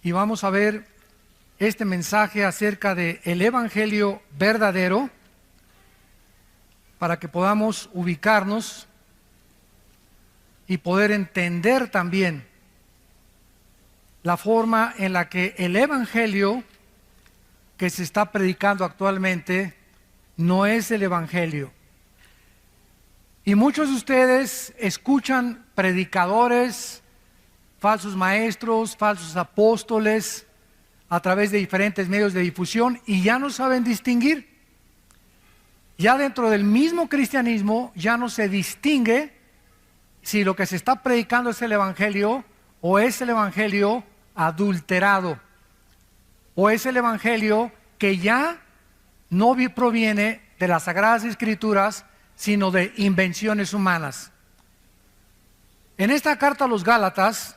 y vamos a ver este mensaje acerca del Evangelio verdadero para que podamos ubicarnos y poder entender también la forma en la que el Evangelio que se está predicando actualmente no es el Evangelio. Y muchos de ustedes escuchan predicadores, falsos maestros, falsos apóstoles a través de diferentes medios de difusión y ya no saben distinguir. Ya dentro del mismo cristianismo ya no se distingue si lo que se está predicando es el Evangelio o es el Evangelio adulterado o es el Evangelio que ya no proviene de las Sagradas Escrituras sino de invenciones humanas. En esta carta a los Gálatas,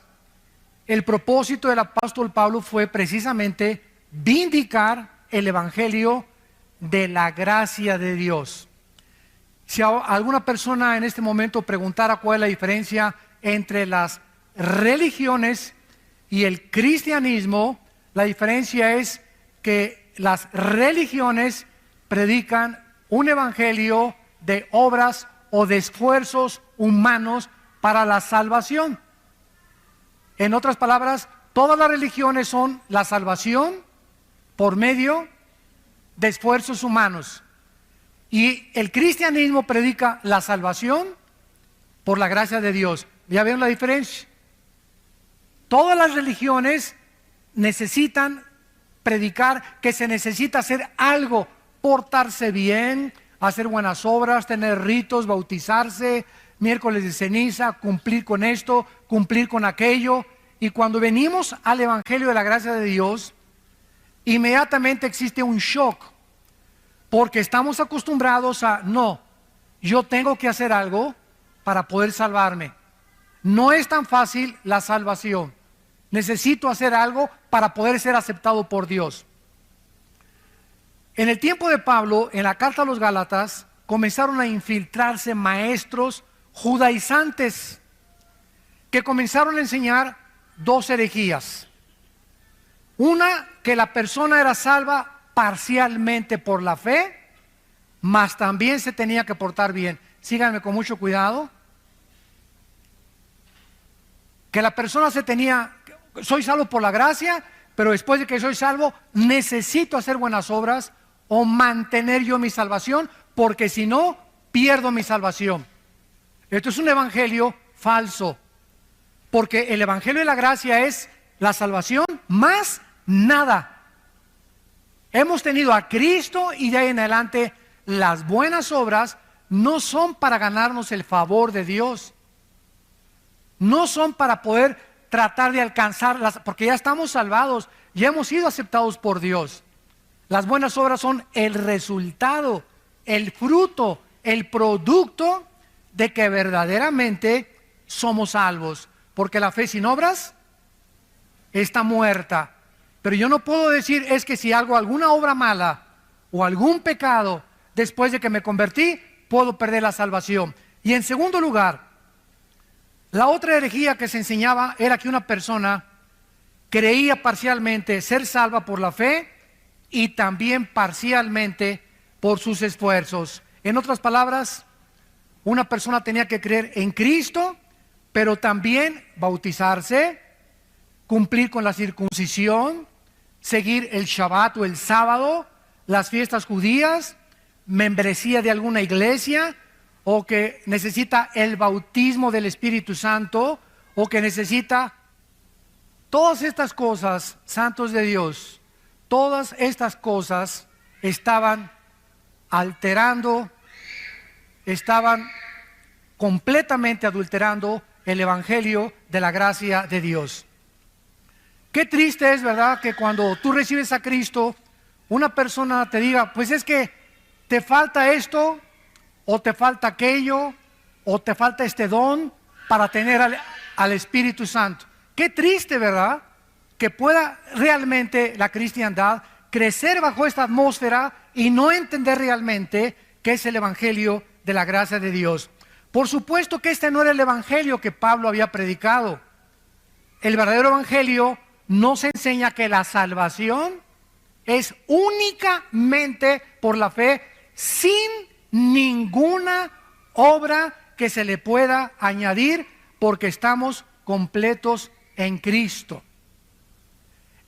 el propósito del apóstol Pablo fue precisamente vindicar el Evangelio de la gracia de Dios. Si alguna persona en este momento preguntara cuál es la diferencia entre las religiones y el cristianismo, la diferencia es que las religiones predican un evangelio de obras o de esfuerzos humanos para la salvación. En otras palabras, todas las religiones son la salvación por medio de esfuerzos humanos. Y el cristianismo predica la salvación por la gracia de Dios. ¿Ya ven la diferencia? Todas las religiones necesitan predicar que se necesita hacer algo, portarse bien, hacer buenas obras, tener ritos, bautizarse, miércoles de ceniza, cumplir con esto, cumplir con aquello. Y cuando venimos al Evangelio de la gracia de Dios, inmediatamente existe un shock, porque estamos acostumbrados a, no, yo tengo que hacer algo para poder salvarme. No es tan fácil la salvación. Necesito hacer algo para poder ser aceptado por Dios. En el tiempo de Pablo, en la carta a los Gálatas, comenzaron a infiltrarse maestros judaizantes que comenzaron a enseñar dos herejías. Una, que la persona era salva parcialmente por la fe, mas también se tenía que portar bien. Síganme con mucho cuidado. Que la persona soy salvo por la gracia, pero después de que soy salvo, necesito hacer buenas obras o mantener yo mi salvación, porque si no, pierdo mi salvación. Esto es un evangelio falso, porque el evangelio de la gracia es la salvación más nada. Hemos tenido a Cristo y de ahí en adelante las buenas obras no son para ganarnos el favor de Dios. No son para poder tratar de alcanzarlas, porque ya estamos salvados, ya hemos sido aceptados por Dios. Las buenas obras son el resultado, el fruto, el producto de que verdaderamente somos salvos. Porque la fe sin obras está muerta. Pero yo no puedo decir, es que si hago alguna obra mala o algún pecado después de que me convertí, puedo perder la salvación. Y en segundo lugar, la otra herejía que se enseñaba era que una persona creía parcialmente ser salva por la fe y también parcialmente por sus esfuerzos. En otras palabras, una persona tenía que creer en Cristo, pero también bautizarse, cumplir con la circuncisión, seguir el Shabbat o el sábado, las fiestas judías, membresía de alguna iglesia, o que necesita el bautismo del Espíritu Santo, o que necesita todas estas cosas, santos de Dios. Todas estas cosas estaban alterando, estaban completamente adulterando el Evangelio de la gracia de Dios. Qué triste es, ¿verdad?, que cuando tú recibes a Cristo, una persona te diga, pues es que te falta esto, o te falta aquello, o te falta este don para tener al Espíritu Santo. Qué triste, ¿verdad?, que pueda realmente la cristiandad crecer bajo esta atmósfera y no entender realmente qué es el Evangelio de la gracia de Dios. Por supuesto que este no era el Evangelio que Pablo había predicado. El verdadero Evangelio nos enseña que la salvación es únicamente por la fe, sin ninguna obra que se le pueda añadir, porque estamos completos en Cristo.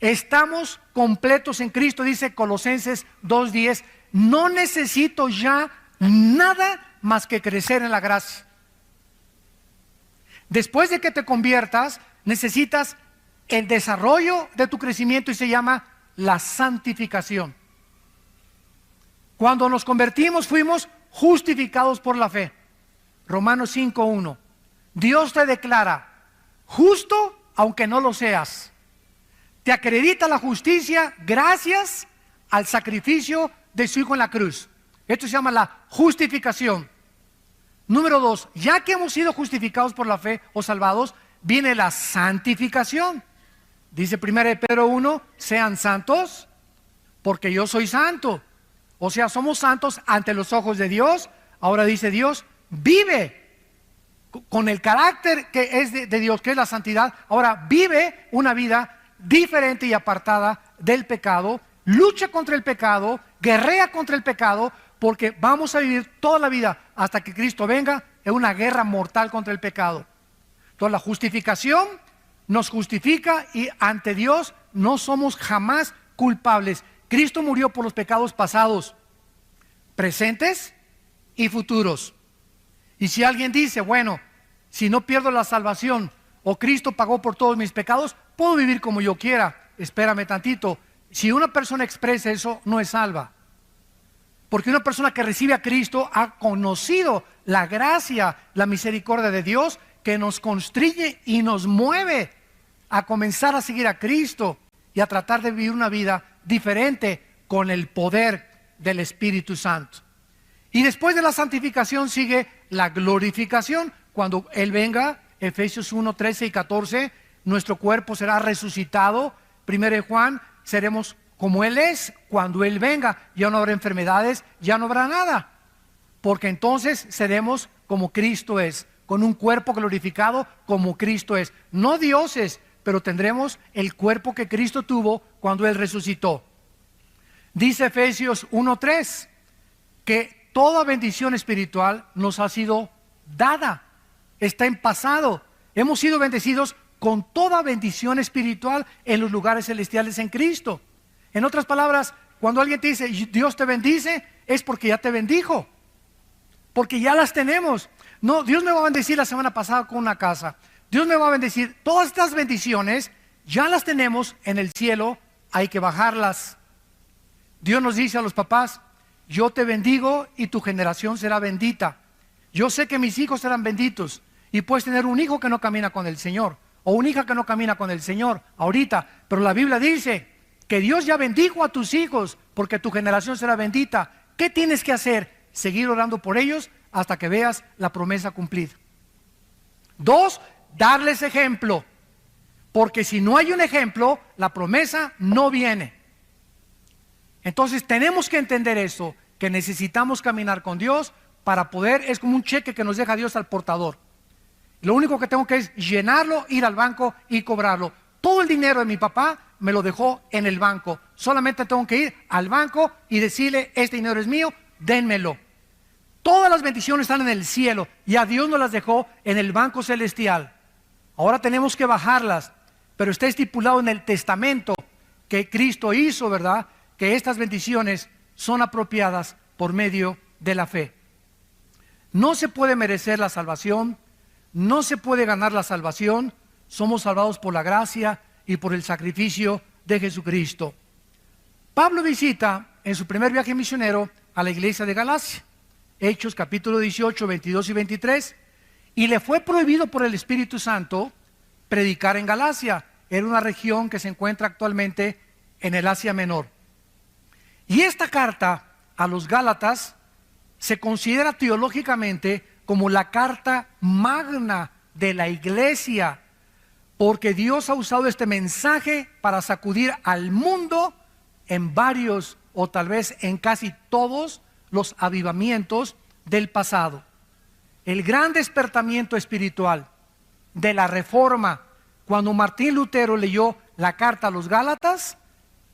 Estamos completos en Cristo, dice Colosenses 2:10. No necesito ya nada más que crecer en la gracia. Después de que te conviertas, necesitas el desarrollo de tu crecimiento y se llama la santificación. Cuando nos convertimos, fuimos justificados por la fe. Romanos 5:1. Dios te declara justo aunque no lo seas. Te acredita la justicia gracias al sacrificio de su Hijo en la cruz. Esto se llama la justificación. Número 2, ya que hemos sido justificados por la fe o salvados, viene la santificación. Dice 1 Pedro 1, sean santos porque yo soy santo. O sea, somos santos ante los ojos de Dios. Ahora dice Dios, vive con el carácter que es de Dios, que es la santidad. Ahora vive una vida diferente y apartada del pecado. Lucha contra el pecado, guerrea contra el pecado, porque vamos a vivir toda la vida hasta que Cristo venga en una guerra mortal contra el pecado. Entonces la justificación nos justifica y ante Dios no somos jamás culpables. Cristo murió por los pecados pasados, presentes y futuros. Y si alguien dice, bueno, si no pierdo la salvación o Cristo pagó por todos mis pecados, puedo vivir como yo quiera. Espérame tantito. Si una persona expresa eso, no es salva. Porque una persona que recibe a Cristo ha conocido la gracia, la misericordia de Dios, que nos constriñe y nos mueve a comenzar a seguir a Cristo y a tratar de vivir una vida diferente con el poder del Espíritu Santo. Y después de la santificación sigue la glorificación. Cuando Él venga, Efesios 1, 13 y 14, nuestro cuerpo será resucitado. 1 Juan, seremos como Él es cuando Él venga. Ya no habrá enfermedades, ya no habrá nada. Porque entonces seremos como Cristo es, con un cuerpo glorificado como Cristo es. No dioses, pero tendremos el cuerpo que Cristo tuvo cuando Él resucitó. Dice Efesios 1:3 que toda bendición espiritual nos ha sido dada, está en pasado. Hemos sido bendecidos con toda bendición espiritual en los lugares celestiales en Cristo. En otras palabras, cuando alguien te dice Dios te bendice, es porque ya te bendijo, porque ya las tenemos. No, Dios me va a bendecir la semana pasada con una casa. Dios me va a bendecir. Todas estas bendiciones ya las tenemos en el cielo, hay que bajarlas. Dios nos dice a los papás, yo te bendigo y tu generación será bendita. Yo sé que mis hijos serán benditos. Y puedes tener un hijo que no camina con el Señor, o una hija que no camina con el Señor ahorita, pero la Biblia dice que Dios ya bendijo a tus hijos porque tu generación será bendita. ¿Qué tienes que hacer? Seguir orando por ellos hasta que veas la promesa cumplida. 2, darles ejemplo, porque si no hay un ejemplo, la promesa no viene. Entonces tenemos que entender eso, que necesitamos caminar con Dios para poder, es como un cheque que nos deja Dios al portador. Lo único que tengo que es llenarlo, ir al banco y cobrarlo. Todo el dinero de mi papá me lo dejó en el banco. Solamente tengo que ir al banco y decirle, este dinero es mío, dénmelo. Todas las bendiciones están en el cielo y a Dios nos las dejó en el banco celestial. Ahora tenemos que bajarlas, pero está estipulado en el testamento que Cristo hizo, ¿verdad? Que estas bendiciones son apropiadas por medio de la fe. No se puede merecer la salvación, no se puede ganar la salvación. Somos salvados por la gracia y por el sacrificio de Jesucristo. Pablo visita en su primer viaje misionero a la iglesia de Galacia, Hechos capítulo 18, 22 y 23, y le fue prohibido por el Espíritu Santo predicar en Galacia. Era una región que se encuentra actualmente en el Asia Menor. Y esta carta a los Gálatas se considera teológicamente como la carta magna de la iglesia, porque Dios ha usado este mensaje para sacudir al mundo en varios o tal vez en casi todos los avivamientos del pasado. El gran despertamiento espiritual de la Reforma, cuando Martín Lutero leyó la carta a los Gálatas,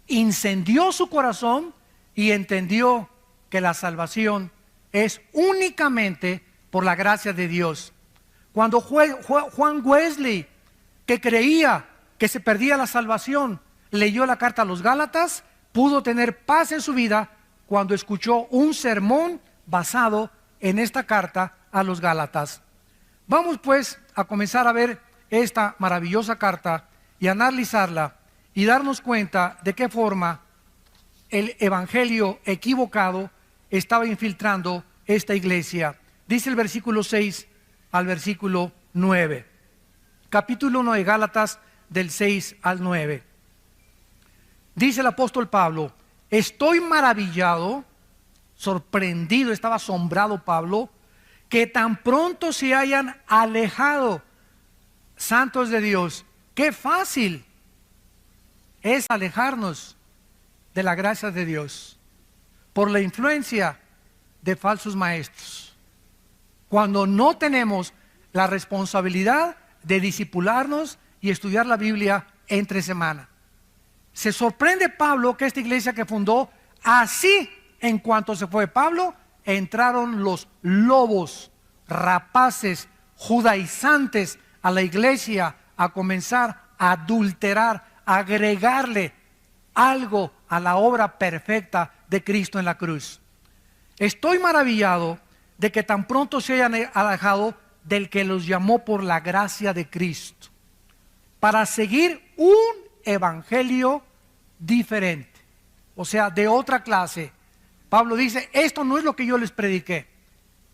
incendió su corazón y entendió que la salvación es únicamente por la gracia de Dios. Cuando Juan Wesley, que creía que se perdía la salvación, leyó la carta a los Gálatas, pudo tener paz en su vida cuando escuchó un sermón basado en esta carta a los Gálatas. Vamos pues a comenzar a ver esta maravillosa carta y analizarla y darnos cuenta de qué forma el evangelio equivocado estaba infiltrando esta iglesia. Dice el versículo 6 al versículo 9. Capítulo 1 de Gálatas, del 6 al 9. Dice el apóstol Pablo: estoy maravillado, sorprendido, estaba asombrado Pablo, que tan pronto se hayan alejado santos de Dios. Qué fácil es alejarnos de la gracia de Dios por la influencia de falsos maestros, cuando no tenemos la responsabilidad de discipularnos y estudiar la Biblia entre semana. Se sorprende Pablo que esta iglesia que fundó, así en cuanto se fue Pablo, entraron los lobos rapaces, judaizantes a la iglesia a comenzar a adulterar, a agregarle algo a la obra perfecta de Cristo en la cruz. Estoy maravillado de que tan pronto se hayan alejado del que los llamó por la gracia de Cristo, para seguir un evangelio diferente, o sea, de otra clase. Pablo dice: esto no es lo que yo les prediqué.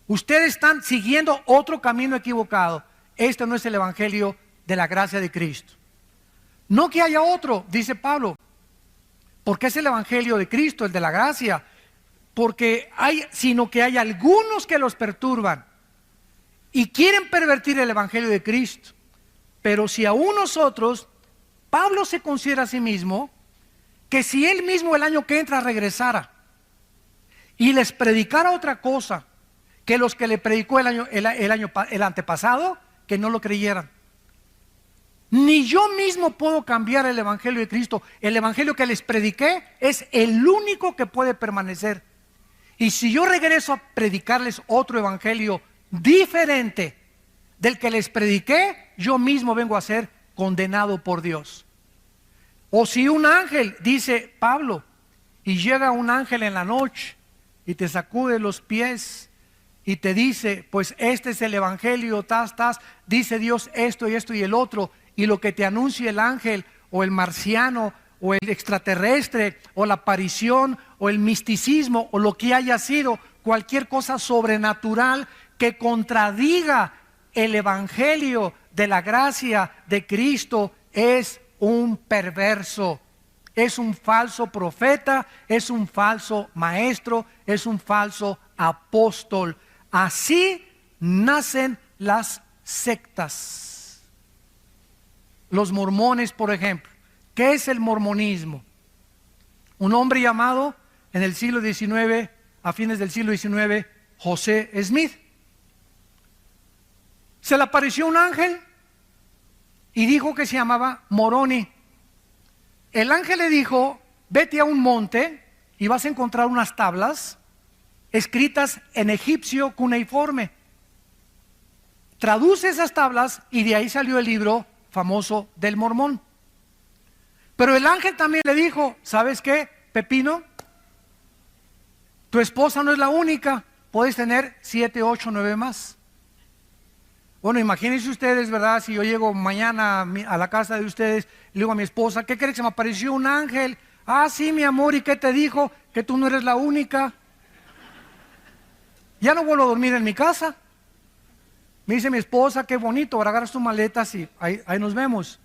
Ustedes están siguiendo otro camino equivocado. Este no es el evangelio de la gracia de Cristo. No que haya otro, dice Pablo, porque es el evangelio de Cristo, el de la gracia, sino que hay algunos que los perturban y quieren pervertir el evangelio de Cristo. Pero si aún nosotros, Pablo se considera a sí mismo que si él mismo el año que entra regresara y les predicara otra cosa que los que le predicó el antepasado, que no lo creyeran. Ni yo mismo puedo cambiar el evangelio de Cristo. El evangelio que les prediqué es el único que puede permanecer. Y si yo regreso a predicarles otro evangelio diferente del que les prediqué, yo mismo vengo a ser condenado por Dios. O si un ángel, dice Pablo, y llega un ángel en la noche y te sacude los pies y te dice: pues este es el evangelio, dice Dios esto y el otro, y lo que te anuncia el ángel o el marciano o el extraterrestre o la aparición o el misticismo o lo que haya sido, cualquier cosa sobrenatural que contradiga el evangelio de la gracia de Cristo, es un perverso, es un falso profeta, es un falso maestro, es un falso apóstol. Así nacen las sectas. Los mormones, por ejemplo. ¿Qué es el mormonismo? Un hombre llamado en el siglo XIX, a fines del siglo XIX, José Smith. Se le apareció un ángel y dijo que se llamaba Moroni. El ángel le dijo: vete a un monte y vas a encontrar unas tablas escritas en egipcio cuneiforme. Traduce esas tablas y de ahí salió el libro famoso del Mormón. Pero el ángel también le dijo: ¿sabes qué, Pepino? Tu esposa no es la única, puedes tener 7, 8, 9 más. Bueno, imagínense ustedes, ¿verdad? Si yo llego mañana a la casa de ustedes y le digo a mi esposa: ¿qué crees? Se me apareció un ángel. Ah, sí, mi amor, ¿y qué te dijo? Que tú no eres la única. Ya no vuelvo a dormir en mi casa. Me dice mi esposa: qué bonito, ahora agarras tus maletas y ahí nos vemos.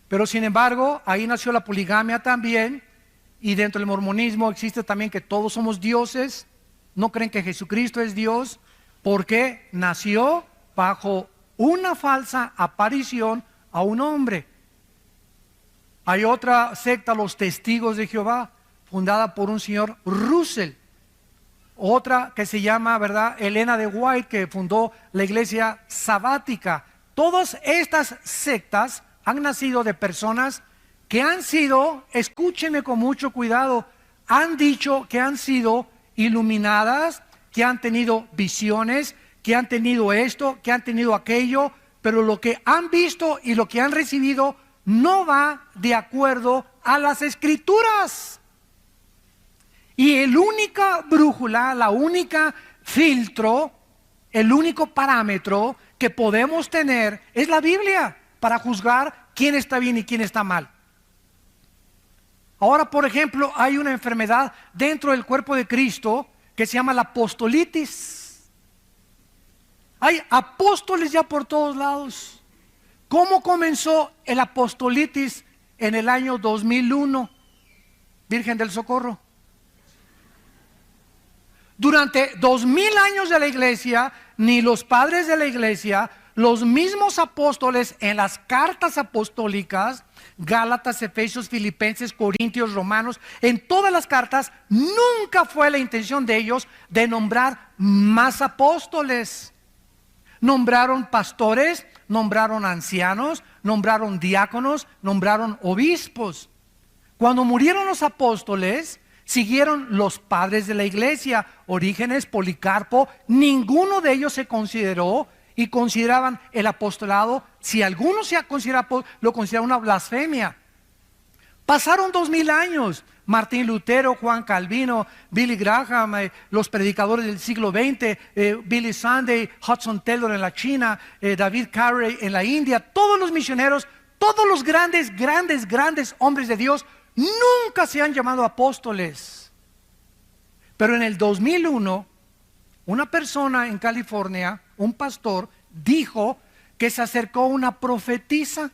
Pero sin embargo, ahí nació la poligamia también, y dentro del mormonismo existe también que todos somos dioses. No creen que Jesucristo es Dios, porque nació bajo una falsa aparición a un hombre. Hay otra secta, los Testigos de Jehová, fundada por un señor Russell. Otra que se llama, ¿verdad?, Elena de White, que fundó la iglesia sabática. Todas estas sectas han nacido de personas que han sido, escúchenme con mucho cuidado, han dicho que han sido iluminadas, que han tenido visiones, que han tenido esto, que han tenido aquello, pero lo que han visto y lo que han recibido no va de acuerdo a las Escrituras. Y el única brújula, la única filtro, el único parámetro que podemos tener es la Biblia para juzgar quién está bien y quién está mal. Ahora, por ejemplo, hay una enfermedad dentro del cuerpo de Cristo que se llama la apostolitis. Hay apóstoles ya por todos lados. ¿Cómo comenzó el apostolitis en el año 2001? Virgen del Socorro. Durante 2000 años de la iglesia, ni los padres de la iglesia, los mismos apóstoles en las cartas apostólicas, Gálatas, Efesios, Filipenses, Corintios, Romanos, en todas las cartas, nunca fue la intención de ellos de nombrar más apóstoles. Nombraron pastores, nombraron ancianos, nombraron diáconos, nombraron obispos. Cuando murieron los apóstoles, siguieron los padres de la iglesia, Orígenes, Policarpo. Ninguno de ellos se consideró y consideraban el apostolado, si alguno se considera, lo considera una blasfemia. Pasaron 2000 años. Martín Lutero, Juan Calvino, Billy Graham, los predicadores del siglo XX, Billy Sunday, Hudson Taylor en la China, David Carey en la India, todos los misioneros, todos los grandes hombres de Dios nunca se han llamado apóstoles. Pero en el 2001, una persona en California, un pastor, dijo que se acercó una profetisa,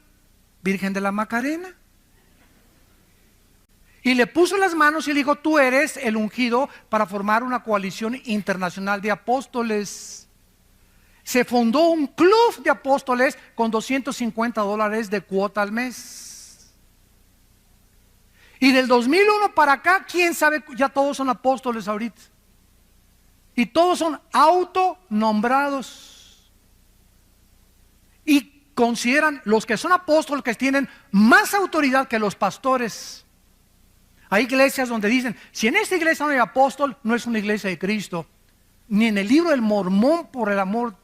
Virgen de la Macarena, y le puso las manos y le dijo: tú eres el ungido para formar una coalición internacional de apóstoles. Se fundó un club de apóstoles con $250 de cuota al mes. Y del 2001 para acá, quién sabe, ya todos son apóstoles ahorita. Y todos son autonombrados. Y consideran los que son apóstoles que tienen más autoridad que los pastores. Hay iglesias donde dicen: si en esta iglesia no hay apóstol, no es una iglesia de Cristo. Ni en el libro del Mormón, por el amor,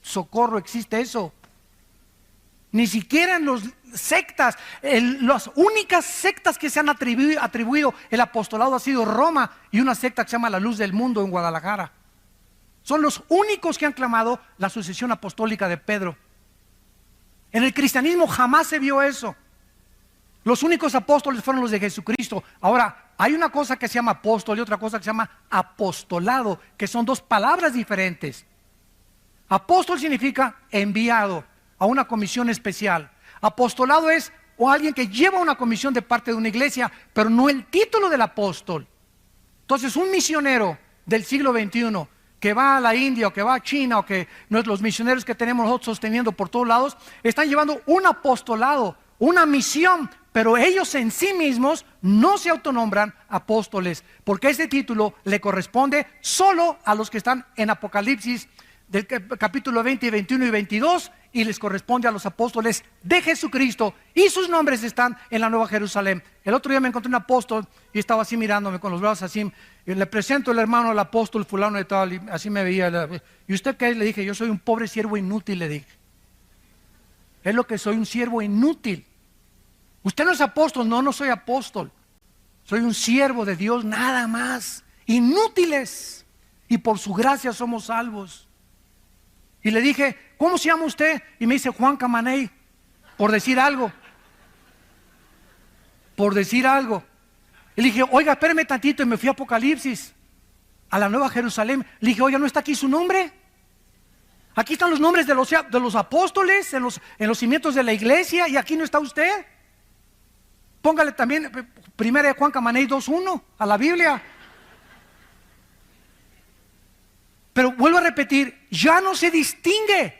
socorro, existe eso. Ni siquiera en las sectas, las únicas sectas que se han atribuido el apostolado ha sido Roma y una secta que se llama La Luz del Mundo en Guadalajara. Son los únicos que han clamado la sucesión apostólica de Pedro. En el cristianismo jamás se vio eso. Los únicos apóstoles fueron los de Jesucristo. Ahora, hay una cosa que se llama apóstol y otra cosa que se llama apostolado, que son dos palabras diferentes. Apóstol significa enviado a una comisión especial. Apostolado es alguien que lleva una comisión de parte de una iglesia, pero no el título del apóstol. Entonces, un misionero del siglo XXI que va a la India o que va a China, o que los misioneros que tenemos nosotros sosteniendo por todos lados, están llevando un apostolado, una misión, pero ellos en sí mismos no se autonombran apóstoles, porque ese título le corresponde solo a los que están en Apocalipsis del capítulo 20, 21 y 22, y les corresponde a los apóstoles de Jesucristo, y sus nombres están en la Nueva Jerusalén. El otro día me encontré un apóstol y estaba así mirándome con los brazos así, y le presento el hermano al apóstol fulano de tal, y así me veía. ¿Y usted qué es? Le dije: yo soy un pobre siervo inútil, le dije. Es lo que soy, un siervo inútil. Usted no es apóstol. No, no soy apóstol. Soy un siervo de Dios, nada más. Inútiles. Y por su gracia somos salvos. Y le dije: ¿cómo se llama usted? Y me dice: Juan Camaney. Por decir algo. Por decir algo. Y le dije: oiga, espéreme tantito. Y me fui a Apocalipsis, a la Nueva Jerusalén. Le dije: oiga, ¿no está aquí su nombre? Aquí están los nombres de los apóstoles en los cimientos de la iglesia, y aquí no está usted. Póngale también 1 Juan Camaney 2:1 a la Biblia. Pero vuelvo a repetir, ya no se distingue.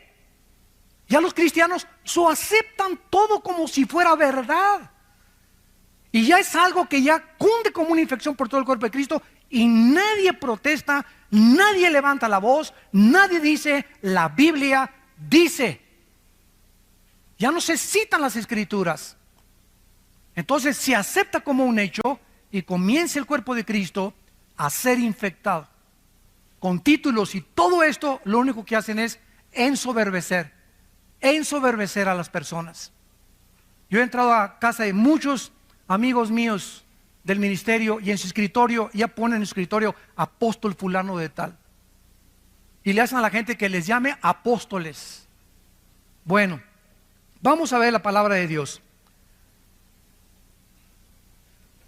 Ya los cristianos aceptan todo como si fuera verdad. Y ya es algo que ya cunde como una infección por todo el cuerpo de Cristo, y nadie protesta, nadie levanta la voz, nadie dice: la Biblia dice. Ya no se citan las escrituras. Entonces se acepta como un hecho y comienza el cuerpo de Cristo a ser infectado con títulos, y todo esto lo único que hacen es ensoberbecer a las personas. Yo he entrado a casa de muchos amigos míos del ministerio y en su escritorio ya ponen en su escritorio apóstol fulano de tal, y le hacen a la gente que les llame apóstoles. Bueno, vamos a ver la palabra de Dios.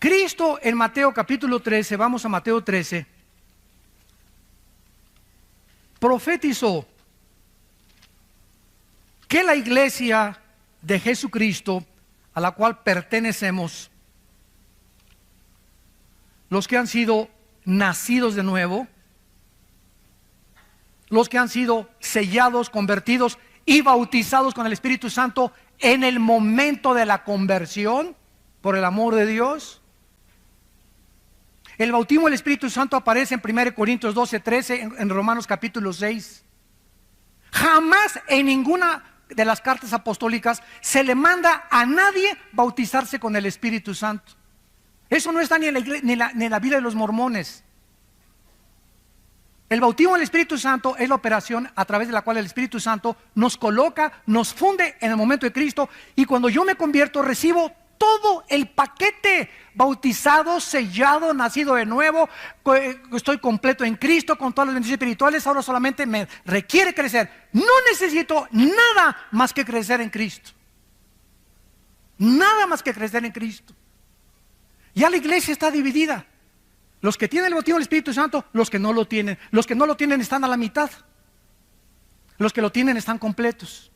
Cristo en Mateo capítulo 13, vamos a Mateo 13, profetizó que la iglesia de Jesucristo, a la cual pertenecemos, los que han sido nacidos de nuevo, los que han sido sellados, convertidos y bautizados con el Espíritu Santo en el momento de la conversión, por el amor de Dios. El bautismo del Espíritu Santo aparece en 1 Corintios 12, 13, en Romanos capítulo 6. Jamás en ninguna de las cartas apostólicas se le manda a nadie bautizarse con el Espíritu Santo. Eso no está ni en la Biblia de los mormones. El bautismo del Espíritu Santo es la operación a través de la cual el Espíritu Santo nos coloca, nos funde en el momento de Cristo, y cuando yo me convierto recibo todo el paquete: bautizado, sellado, nacido de nuevo, estoy completo en Cristo con todas las bendiciones espirituales. Ahora solamente me requiere crecer. No necesito nada más que crecer en Cristo. Nada más que crecer en Cristo. Ya la iglesia está dividida: los que tienen el bautismo del Espíritu Santo, los que no lo tienen. Los que no lo tienen están a la mitad. Los que lo tienen están completos.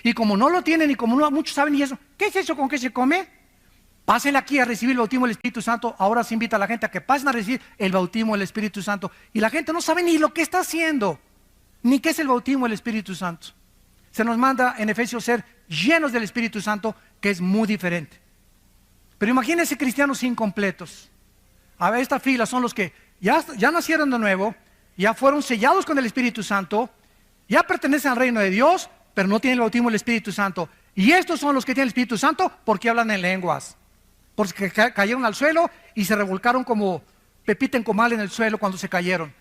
Y como no lo tienen, y como no muchos saben, y eso, ¿qué es eso? ¿Con qué se come? Pasen aquí a recibir el bautismo del Espíritu Santo. Ahora se invita a la gente a que pasen a recibir el bautismo del Espíritu Santo. Y la gente no sabe ni lo que está haciendo, ni qué es el bautismo del Espíritu Santo. Se nos manda en Efesios ser llenos del Espíritu Santo, que es muy diferente. Pero imagínense cristianos incompletos. A ver, esta fila son los que ya nacieron de nuevo, ya fueron sellados con el Espíritu Santo, ya pertenecen al reino de Dios, pero no tienen el bautismo del Espíritu Santo. Y estos son los que tienen el Espíritu Santo porque hablan en lenguas, porque cayeron al suelo y se revolcaron como pepita en comal en el suelo cuando se cayeron.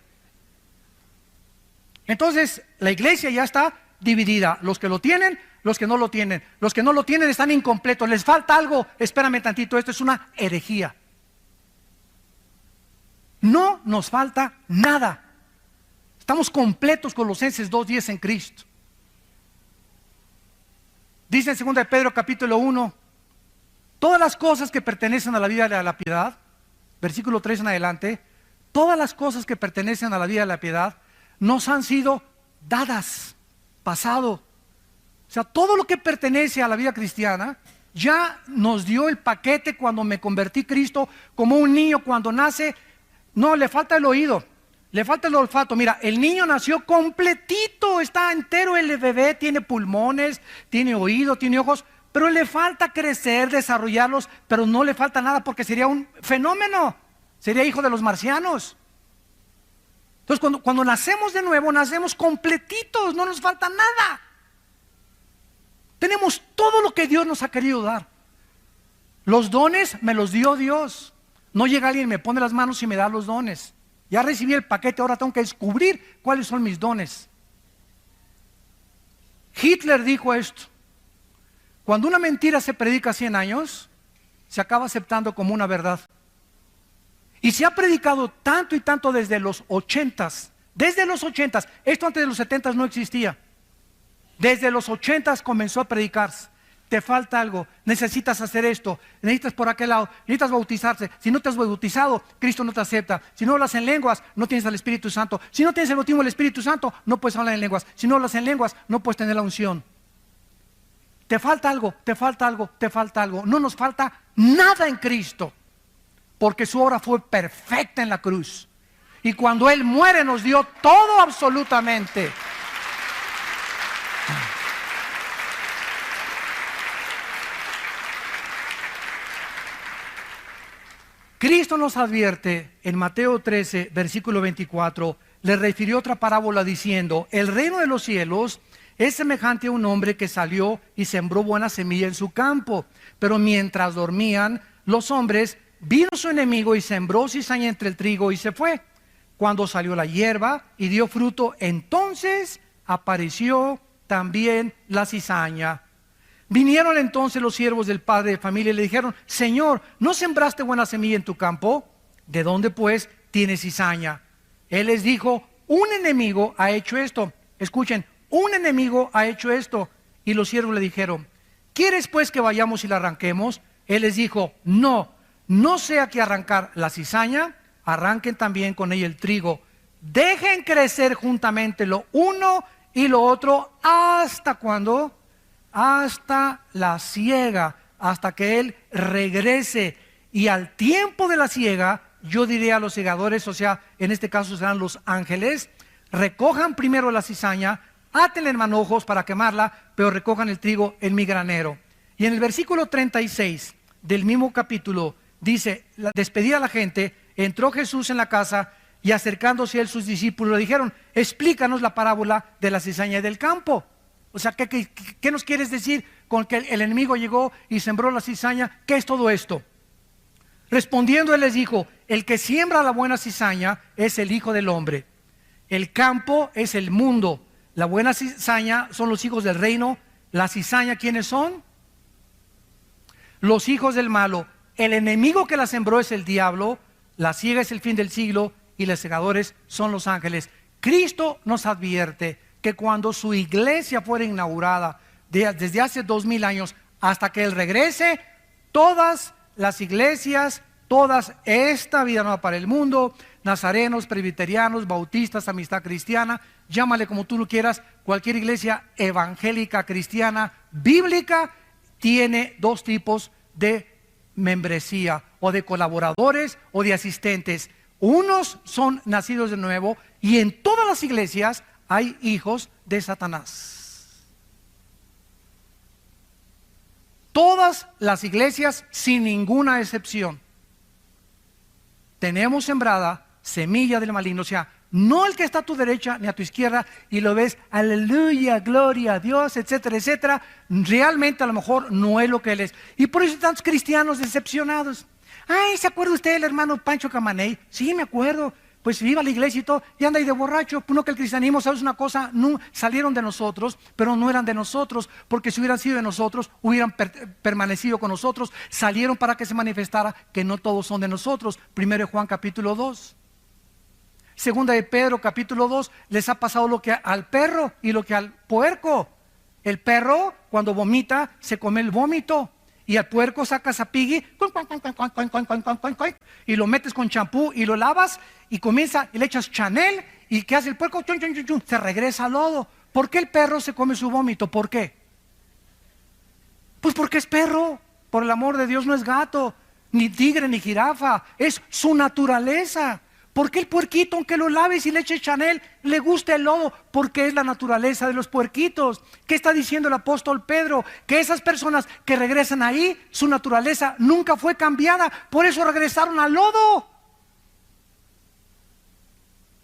Entonces la iglesia ya está dividida: los que lo tienen, los que no lo tienen. Los que no lo tienen están incompletos, les falta algo. Espérame tantito, esto es una herejía. No nos falta nada. Estamos completos. Colosenses 2:10 en Cristo. Dice en 2 de Pedro capítulo 1: todas las cosas que pertenecen a la vida de la piedad, versículo 3 en adelante, todas las cosas que pertenecen a la vida de la piedad nos han sido dadas, pasado. O sea, todo lo que pertenece a la vida cristiana ya nos dio el paquete cuando me convertí a Cristo, como un niño cuando nace. No, le falta el oído, le falta el olfato. Mira, el niño nació completito, está entero el bebé, tiene pulmones, tiene oído, tiene ojos, pero le falta crecer, desarrollarlos, pero no le falta nada porque sería un fenómeno, sería hijo de los marcianos. Entonces cuando nacemos de nuevo, nacemos completitos, no nos falta nada. Tenemos todo lo que Dios nos ha querido dar. Los dones me los dio Dios. No llega alguien, me pone las manos y me da los dones. Ya recibí el paquete, ahora tengo que descubrir cuáles son mis dones. Hitler dijo esto: cuando una mentira se predica 100 años, se acaba aceptando como una verdad. Y se ha predicado tanto y tanto desde los 80s. Desde los 80s, esto antes de los 70s no existía. Desde los 80s comenzó a predicarse. Te falta algo, necesitas hacer esto, necesitas por aquel lado, necesitas bautizarse. Si no te has bautizado, Cristo no te acepta. Si no hablas en lenguas, no tienes al Espíritu Santo. Si no tienes el bautismo del Espíritu Santo, no puedes hablar en lenguas. Si no hablas en lenguas, no puedes tener la unción. Te falta algo, te falta algo, te falta algo. No nos falta nada en Cristo, porque su obra fue perfecta en la cruz. Y cuando Él muere nos dio todo absolutamente. Cristo nos advierte en Mateo 13, versículo 24, le refirió otra parábola diciendo: el reino de los cielos es semejante a un hombre que salió y sembró buena semilla en su campo. Pero mientras dormían los hombres, vino su enemigo y sembró cizaña entre el trigo y se fue. Cuando salió la hierba y dio fruto, entonces apareció también la cizaña. Vinieron entonces los siervos del padre de familia y le dijeron: Señor, ¿no sembraste buena semilla en tu campo? ¿De dónde pues tienes cizaña? Él les dijo: un enemigo ha hecho esto. Escuchen, un enemigo ha hecho esto. Y los siervos le dijeron: ¿quieres pues que vayamos y la arranquemos? Él les dijo: no, no sea que arrancar la cizaña, arranquen también con ella el trigo. Dejen crecer juntamente lo uno y lo otro hasta cuando, hasta la siega, hasta que Él regrese. Y al tiempo de la siega, yo diré a los segadores, o sea, en este caso serán los ángeles: recojan primero la cizaña, átenla en manojos para quemarla, pero recojan el trigo en mi granero. Y en el versículo 36 del mismo capítulo dice: despedida a la gente, entró Jesús en la casa, y acercándose a él sus discípulos le dijeron: explícanos la parábola de la cizaña y del campo. O sea, ¿qué nos quieres decir con que el enemigo llegó y sembró la cizaña? ¿Qué es todo esto? Respondiendo él les dijo: el que siembra la buena cizaña es el Hijo del Hombre. El campo es el mundo. La buena cizaña son los hijos del reino. La cizaña, ¿quiénes son? Los hijos del malo. El enemigo que la sembró es el diablo. La siega es el fin del siglo y los segadores son los ángeles. Cristo nos advierte que cuando su iglesia fuera inaugurada, desde hace 2000 años hasta que Él regrese, todas las iglesias, toda esta vida nueva para el mundo, nazarenos, presbiterianos, bautistas, amistad cristiana, llámale como tú lo quieras, cualquier iglesia evangélica cristiana bíblica tiene dos tipos de membresía, o de colaboradores o de asistentes. Unos son nacidos de nuevo, y en todas las iglesias hay hijos de Satanás. Todas las iglesias, sin ninguna excepción, tenemos sembrada semilla del maligno. O sea, no el que está a tu derecha ni a tu izquierda y lo ves, aleluya, gloria a Dios, etcétera, etcétera. Realmente a lo mejor no es lo que él es. Y por eso hay tantos cristianos decepcionados. Ay, ¿se acuerda usted del hermano Pancho Camaney? Sí, me acuerdo. Pues iba a la iglesia y todo, y anda ahí de borracho. Pues no, que el cristianismo, ¿sabes una cosa? No, salieron de nosotros, pero no eran de nosotros, porque si hubieran sido de nosotros, hubieran permanecido con nosotros. Salieron para que se manifestara que no todos son de nosotros. Primero de Juan capítulo 2. Segunda de Pedro capítulo 2. Les ha pasado lo que al perro y lo que al puerco. El perro, cuando vomita, se come el vómito. Y al puerco sacas a Piggy y lo metes con champú y lo lavas y comienza y le echas Chanel. ¿Y qué hace el puerco? Chun, chun, chun, chun, se regresa al lodo. ¿Por qué el perro se come su vómito? ¿Por qué? Pues porque es perro. Por el amor de Dios, no es gato, ni tigre, ni jirafa. Es su naturaleza. ¿Por qué el puerquito, aunque lo laves y le eches Chanel, le gusta el lodo? Porque es la naturaleza de los puerquitos. ¿Qué está diciendo el apóstol Pedro? Que esas personas que regresan ahí, su naturaleza nunca fue cambiada. Por eso regresaron al lodo.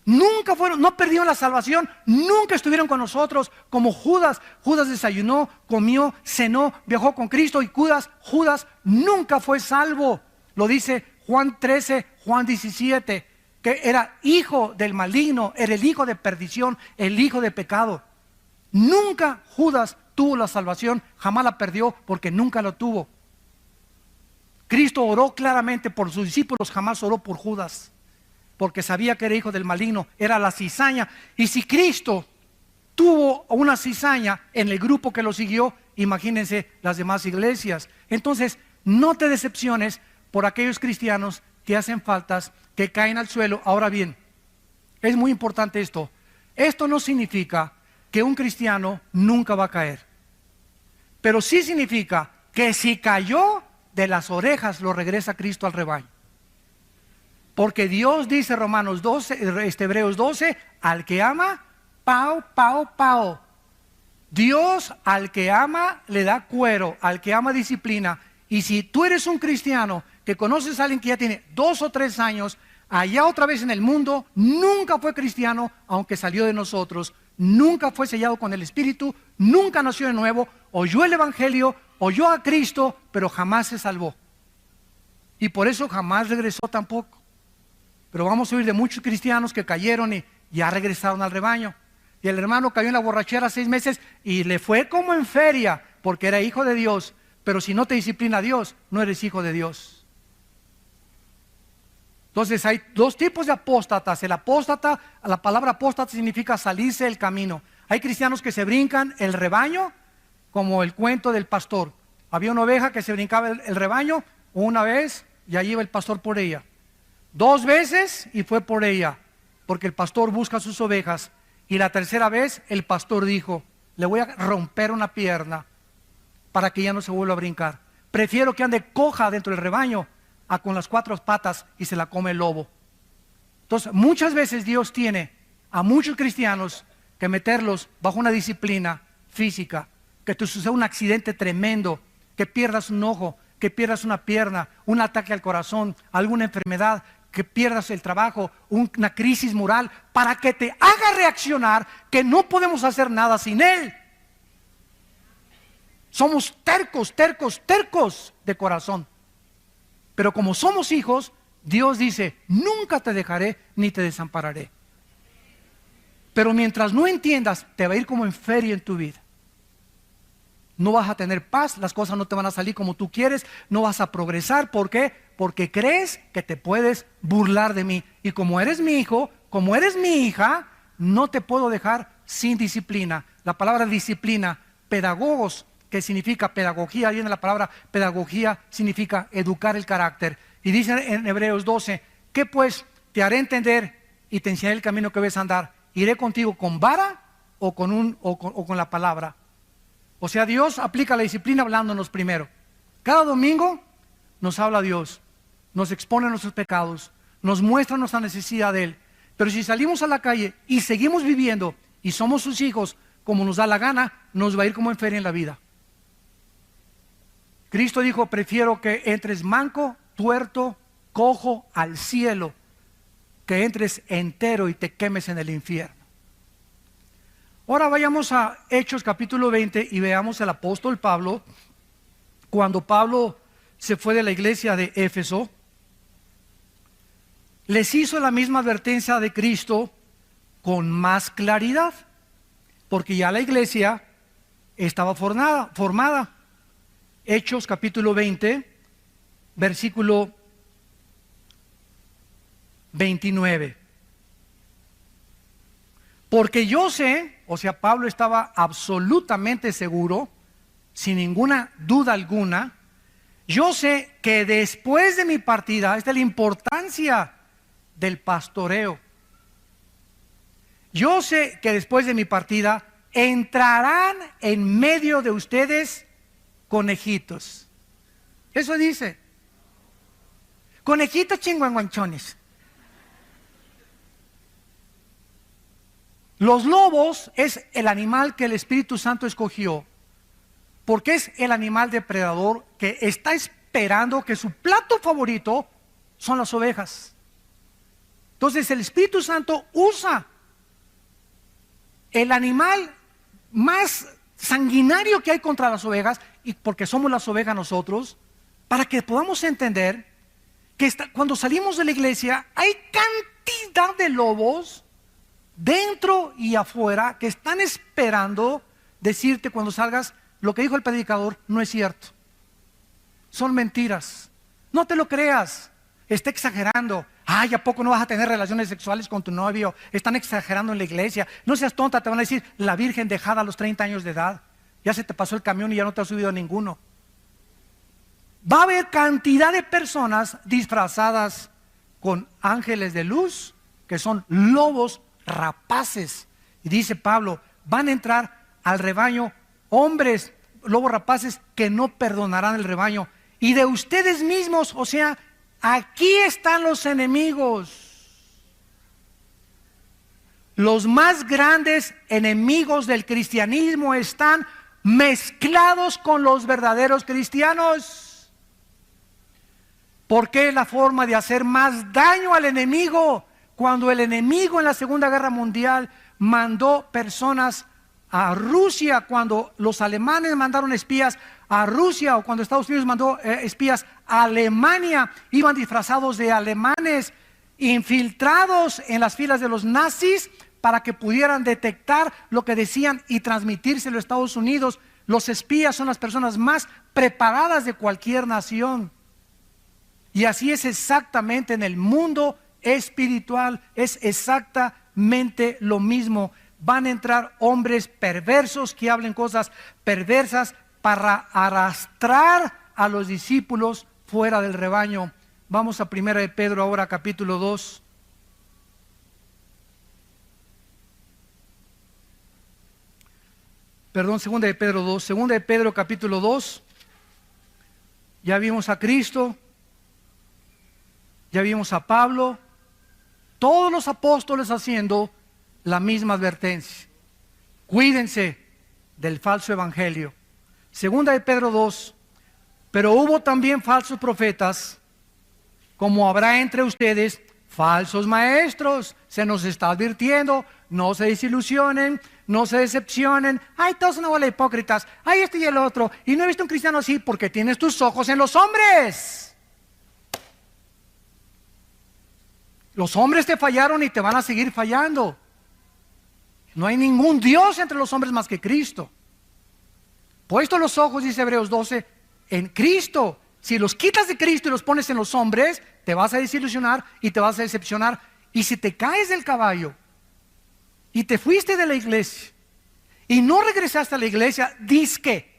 Nunca fueron, no perdieron la salvación, nunca estuvieron con nosotros como Judas. Judas desayunó, comió, cenó, viajó con Cristo, y Judas nunca fue salvo. Lo dice Juan 13, Juan 17. Que era hijo del maligno, era el hijo de perdición, el hijo de pecado. Nunca Judas tuvo la salvación, jamás la perdió porque nunca lo tuvo. Cristo oró claramente por sus discípulos, jamás oró por Judas, porque sabía que era hijo del maligno, era la cizaña. Y si Cristo tuvo una cizaña en el grupo que lo siguió, imagínense las demás iglesias. Entonces, no te decepciones por aquellos cristianos que hacen faltas, que caen al suelo. Ahora bien, es muy importante esto. Esto no significa que un cristiano nunca va a caer, pero sí significa que si cayó, de las orejas lo regresa Cristo al rebaño. Porque Dios dice, Romanos 12, Hebreos 12, al que ama, pao, pao, pao. Dios al que ama le da cuero, al que ama disciplina. Y si tú eres un cristiano que conoces a alguien que ya tiene 2 o 3 años allá otra vez en el mundo, nunca fue cristiano, aunque salió de nosotros, nunca fue sellado con el Espíritu, nunca nació de nuevo, oyó el Evangelio, oyó a Cristo, pero jamás se salvó. Y por eso jamás regresó tampoco. Pero vamos a oír de muchos cristianos que cayeron y ya regresaron al rebaño. Y el hermano cayó en la borrachera 6 meses y le fue como en feria, porque era hijo de Dios. Pero si no te disciplina Dios, no eres hijo de Dios. Entonces hay 2 tipos de apóstatas. El apóstata, la palabra apóstata significa salirse del camino. Hay cristianos que se brincan el rebaño, como el cuento del pastor. Había una oveja que se brincaba el rebaño una vez y allí iba el pastor por ella. 2 veces y fue por ella, porque el pastor busca sus ovejas. Y la tercera vez el pastor dijo: le voy a romper una pierna para que ya no se vuelva a brincar. Prefiero que ande coja dentro del rebaño a con las 4 patas y se la come el lobo. Entonces muchas veces Dios tiene a muchos cristianos que meterlos bajo una disciplina física, que te suceda un accidente tremendo, que pierdas un ojo, que pierdas una pierna, un ataque al corazón, alguna enfermedad, que pierdas el trabajo, una crisis moral, para que te haga reaccionar que no podemos hacer nada sin Él. Somos tercos, tercos, tercos de corazón. Pero como somos hijos, Dios dice: nunca te dejaré ni te desampararé. Pero mientras no entiendas, te va a ir como en feria en tu vida. No vas a tener paz, las cosas no te van a salir como tú quieres, no vas a progresar. ¿Por qué? Porque crees que te puedes burlar de mí. Y como eres mi hijo, como eres mi hija, no te puedo dejar sin disciplina. La palabra disciplina, pedagogos, que significa pedagogía, viene la palabra pedagogía, significa educar el carácter. Y dice en Hebreos 12, ¿qué pues? Te haré entender y te enseñaré el camino que debes andar. ¿Iré contigo con vara o con la palabra? O sea, Dios aplica la disciplina hablándonos primero. Cada domingo nos habla Dios, nos expone nuestros pecados, nos muestra nuestra necesidad de Él. Pero si salimos a la calle y seguimos viviendo y somos sus hijos como nos da la gana, nos va a ir como en feria en la vida. Cristo dijo: prefiero que entres manco, tuerto, cojo al cielo, que entres entero y te quemes en el infierno. Ahora vayamos a Hechos capítulo 20 y veamos al apóstol Pablo. Cuando Pablo se fue de la iglesia de Éfeso, les hizo la misma advertencia de Cristo con más claridad, porque ya la iglesia estaba formada. Hechos capítulo 20, versículo 29. Porque yo sé, o sea, Pablo estaba absolutamente seguro, sin ninguna duda alguna, yo sé que después de mi partida, esta es la importancia del pastoreo. Yo sé que después de mi partida entrarán en medio de ustedes conejitos. Eso dice. Conejitos chinguanguanchones. Los lobos es el animal que el Espíritu Santo escogió, porque es el animal depredador que está esperando, que su plato favorito son las ovejas. Entonces el Espíritu Santo usa el animal más sanguinario que hay contra las ovejas, y porque somos las ovejas nosotros, para que podamos entender que cuando salimos de la iglesia hay cantidad de lobos dentro y afuera que están esperando decirte cuando salgas: lo que dijo el predicador no es cierto, son mentiras, no te lo creas, está exagerando. Ay, ¿a poco no vas a tener relaciones sexuales con tu novio? Están exagerando en la iglesia. No seas tonta, te van a decir: la virgen dejada a los 30 años de edad, ya se te pasó el camión y ya no te has subido a ninguno. Va a haber cantidad de personas disfrazadas con ángeles de luz, que son lobos rapaces. Y dice Pablo: van a entrar al rebaño hombres, lobos rapaces, que no perdonarán el rebaño. Y de ustedes mismos, o sea, aquí están los enemigos. Los más grandes enemigos del cristianismo están mezclados con los verdaderos cristianos. Porque es la forma de hacer más daño al enemigo. cuando el enemigo en la Segunda Guerra Mundial mandó personas a Rusia, cuando los alemanes mandaron espías a Rusia, o cuando Estados Unidos mandó espías a Alemania, iban disfrazados de alemanes, infiltrados en las filas de los nazis para que pudieran detectar lo que decían y transmitírselo a Estados Unidos. Los espías son las personas más preparadas de cualquier nación. Y así es exactamente en el mundo espiritual, es exactamente lo mismo. Van a entrar hombres perversos que hablen cosas perversas para arrastrar a los discípulos fuera del rebaño. Vamos a 1 de Pedro ahora, capítulo 2. Perdón, 2 de Pedro 2. 2 de Pedro capítulo 2. Ya vimos a Cristo. Ya vimos a Pablo. Todos los apóstoles haciendo la misma advertencia. Cuídense del falso evangelio. 2 de Pedro 2. Pero hubo también falsos profetas, como habrá entre ustedes falsos maestros. Se nos está advirtiendo, no se desilusionen, no se decepcionen. Ay, todos son una bola de hipócritas. Ay, este y el otro. Y no he visto un cristiano así porque tienes tus ojos en los hombres. Los hombres te fallaron y te van a seguir fallando. No hay ningún Dios entre los hombres más que Cristo. Puesto los ojos, dice Hebreos 12, en Cristo. Si los quitas de Cristo y los pones en los hombres, te vas a desilusionar y te vas a decepcionar. Y si te caes del caballo y te fuiste de la iglesia y no regresaste a la iglesia, dizque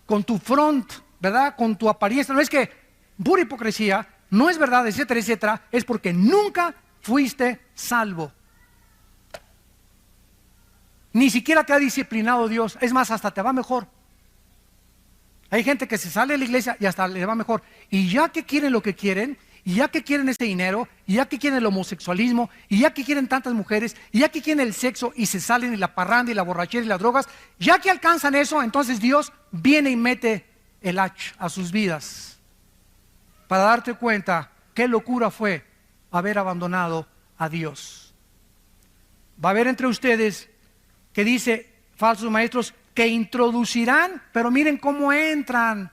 con tu front, ¿verdad? Con tu apariencia, no es que pura hipocresía, no es verdad, etcétera, etcétera, es porque nunca fuiste salvo. Ni siquiera te ha disciplinado Dios, es más, hasta te va mejor. Hay gente que se sale de la iglesia y hasta le va mejor. Y ya que quieren lo que quieren, y ya que quieren ese dinero, y ya que quieren el homosexualismo, y ya que quieren tantas mujeres, y ya que quieren el sexo, y se salen y la parranda y la borrachera y las drogas, ya que alcanzan eso, entonces Dios viene y mete el hacha a sus vidas. Para darte cuenta qué locura fue haber abandonado a Dios. Va a haber entre ustedes que dice falsos maestros que introducirán, pero miren cómo entran,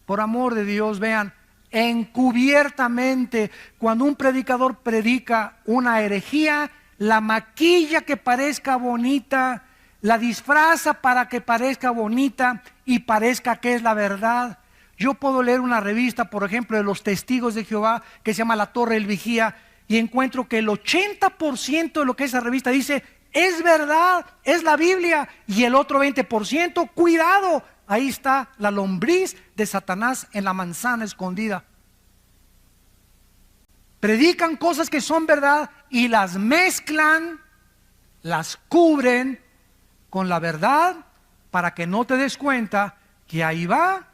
por amor de Dios, vean, encubiertamente. Cuando un predicador predica una herejía, la maquilla que parezca bonita, la disfraza para que parezca bonita y parezca que es la verdad. Yo puedo leer una revista, por ejemplo, de los Testigos de Jehová, que se llama La Torre del Vigía, y encuentro que el 80% de lo que esa revista dice es verdad, es la Biblia, y el otro 20%, cuidado, ahí está la lombriz de Satanás en la manzana escondida. Predican cosas que son verdad y las mezclan, las cubren con la verdad para que no te des cuenta que ahí va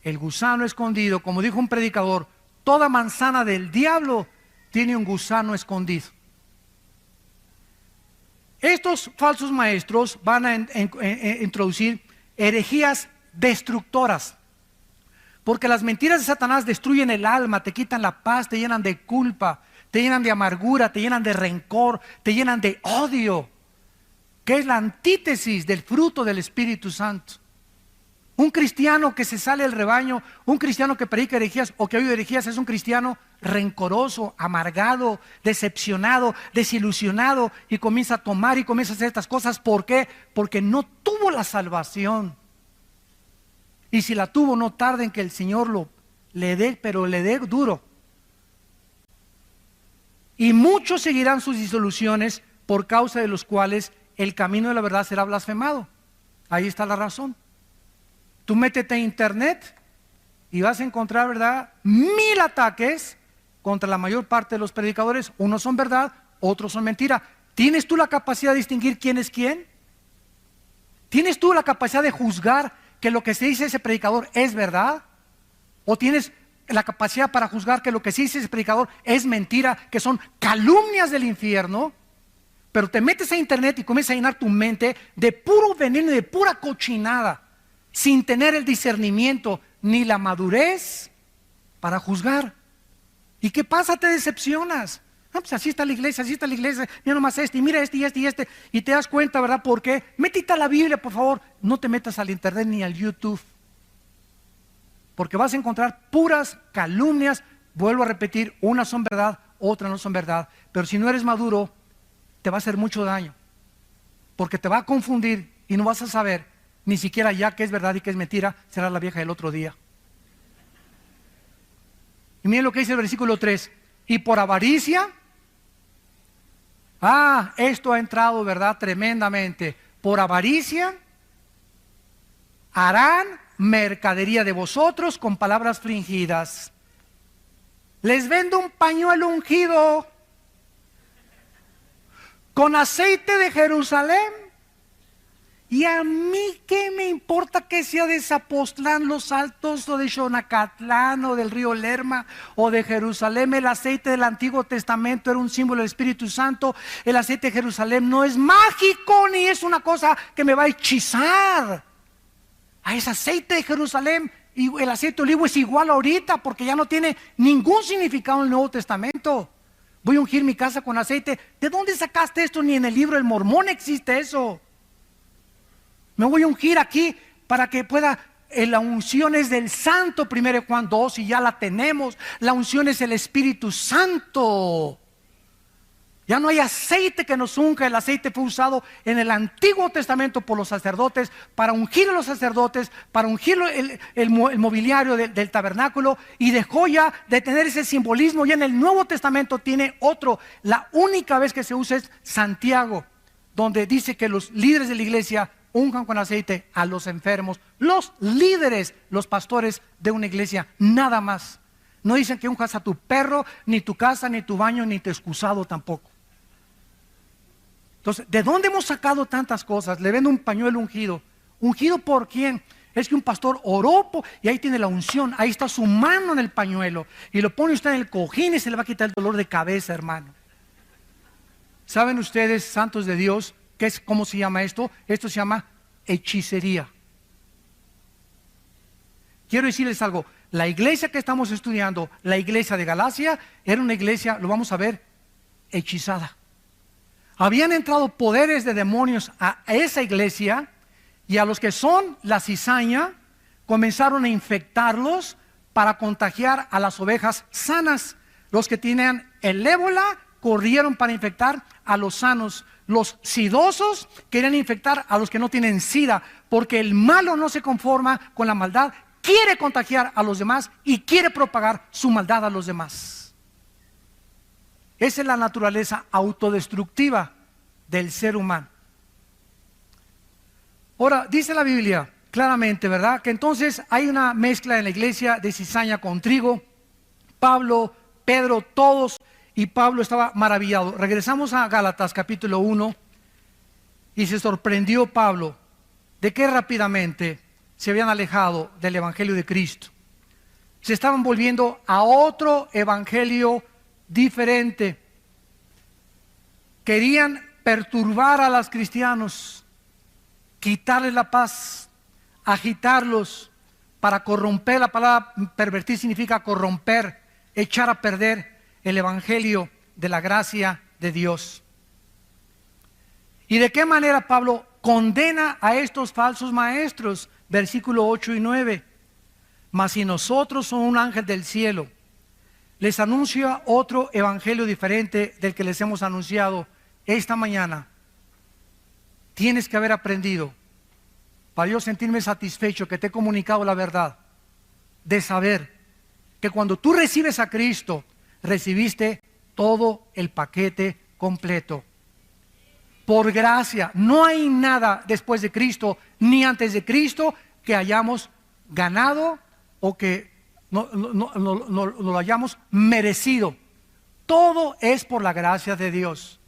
el gusano escondido. Como dijo un predicador, toda manzana del diablo tiene un gusano escondido. Estos falsos maestros van a introducir herejías destructoras, porque las mentiras de Satanás destruyen el alma, te quitan la paz, te llenan de culpa, te llenan de amargura, te llenan de rencor, te llenan de odio, que es la antítesis del fruto del Espíritu Santo. Un cristiano que se sale del rebaño, un cristiano que predica herejías o que oye herejías, es un cristiano rencoroso, amargado, decepcionado, desilusionado, y comienza a tomar y comienza a hacer estas cosas. ¿Por qué? Porque no tuvo la salvación. Y si la tuvo, no tarde en que el Señor le dé, pero le dé duro. Y muchos seguirán sus disoluciones, por causa de los cuales el camino de la verdad será blasfemado. Ahí está la razón. Tú métete a internet y vas a encontrar, ¿verdad?, 1000 ataques contra la mayor parte de los predicadores. Unos son verdad, otros son mentira. ¿Tienes tú la capacidad de distinguir quién es quién? ¿Tienes tú la capacidad de juzgar que lo que se dice ese predicador es verdad? ¿O tienes la capacidad para juzgar que lo que se dice ese predicador es mentira, que son calumnias del infierno? Pero te metes a internet y comienzas a llenar tu mente de puro veneno y de pura cochinada, sin tener el discernimiento ni la madurez para juzgar. ¿Y qué pasa? Te decepcionas. Ah, pues así está la iglesia, mira nomás este, y mira este, y este, y este. Y te das cuenta, ¿verdad? ¿Por qué? Métete a la Biblia, por favor. No te metas al internet ni al YouTube. Porque vas a encontrar puras calumnias. Vuelvo a repetir, unas son verdad, otras no son verdad. Pero si no eres maduro, te va a hacer mucho daño. Porque te va a confundir y no vas a saber ni siquiera ya qué es verdad y qué es mentira. Será la vieja del otro día. Y miren lo que dice el versículo 3. Y por avaricia, esto ha entrado, ¿verdad? Tremendamente. Por avaricia harán mercadería de vosotros con palabras fingidas. Les vendo un pañuelo ungido con aceite de Jerusalén. Y a mí qué me importa que sea de Zapotlán, Los Altos, o de Xonacatlán, o del río Lerma, o de Jerusalén. El aceite del Antiguo Testamento era un símbolo del Espíritu Santo. El aceite de Jerusalén no es mágico, ni es una cosa que me va a hechizar. Es aceite de Jerusalén. Y el aceite de olivo es igual ahorita, porque ya no tiene ningún significado en el Nuevo Testamento. Voy a ungir mi casa con aceite. ¿De dónde sacaste esto? Ni en el libro del Mormón existe eso. Me voy a ungir aquí para que pueda. La unción es del Santo, 1 Juan 2, y ya la tenemos. La unción es el Espíritu Santo. Ya no hay aceite que nos unja. El aceite fue usado en el Antiguo Testamento por los sacerdotes para ungir a los sacerdotes, para ungir el mobiliario del tabernáculo, y dejó ya de tener ese simbolismo. Ya en el Nuevo Testamento tiene otro. La única vez que se usa es Santiago, donde dice que los líderes de la iglesia unjan con aceite a los enfermos. Los líderes, los pastores de una iglesia, nada más. No dicen que unjas a tu perro, ni tu casa, ni tu baño, ni tu excusado tampoco. Entonces, ¿de dónde hemos sacado tantas cosas? Le vendo un pañuelo ungido. ¿Ungido por quién? Es que un pastor oró y ahí tiene la unción. Ahí está su mano en el pañuelo. Y lo pone usted en el cojín y se le va a quitar el dolor de cabeza, hermano. ¿Saben ustedes, santos de Dios, cómo se llama esto? Esto se llama hechicería. Quiero decirles algo. La iglesia que estamos estudiando, la iglesia de Galacia, era una iglesia, lo vamos a ver, hechizada. Habían entrado poderes de demonios a esa iglesia, y a los que son la cizaña comenzaron a infectarlos para contagiar a las ovejas sanas. Los que tenían el ébola corrieron para infectar a los sanos. Los sidosos querían infectar a los que no tienen sida, porque el malo no se conforma con la maldad, quiere contagiar a los demás y quiere propagar su maldad a los demás. Esa es la naturaleza autodestructiva del ser humano. Ahora, dice la Biblia claramente, ¿verdad?, que entonces hay una mezcla en la iglesia de cizaña con trigo. Pablo, Pedro, todos, y Pablo estaba maravillado. Regresamos a Gálatas capítulo 1, y se sorprendió Pablo de que rápidamente se habían alejado del evangelio de Cristo. Se estaban volviendo a otro evangelio diferente. Querían perturbar a los cristianos, quitarles la paz, agitarlos para corromper. La palabra pervertir significa corromper, echar a perder el evangelio de la gracia de Dios. ¿Y de qué manera Pablo condena a estos falsos maestros? Versículo 8 y 9. Mas si nosotros somos un ángel del cielo, les anuncia otro evangelio diferente del que les hemos anunciado esta mañana. Tienes que haber aprendido, para yo sentirme satisfecho, que te he comunicado la verdad, de saber que cuando tú recibes a Cristo, recibiste todo el paquete completo. Por gracia, no hay nada después de Cristo ni antes de Cristo que hayamos ganado o que no lo hayamos merecido. Todo es por la gracia de Dios.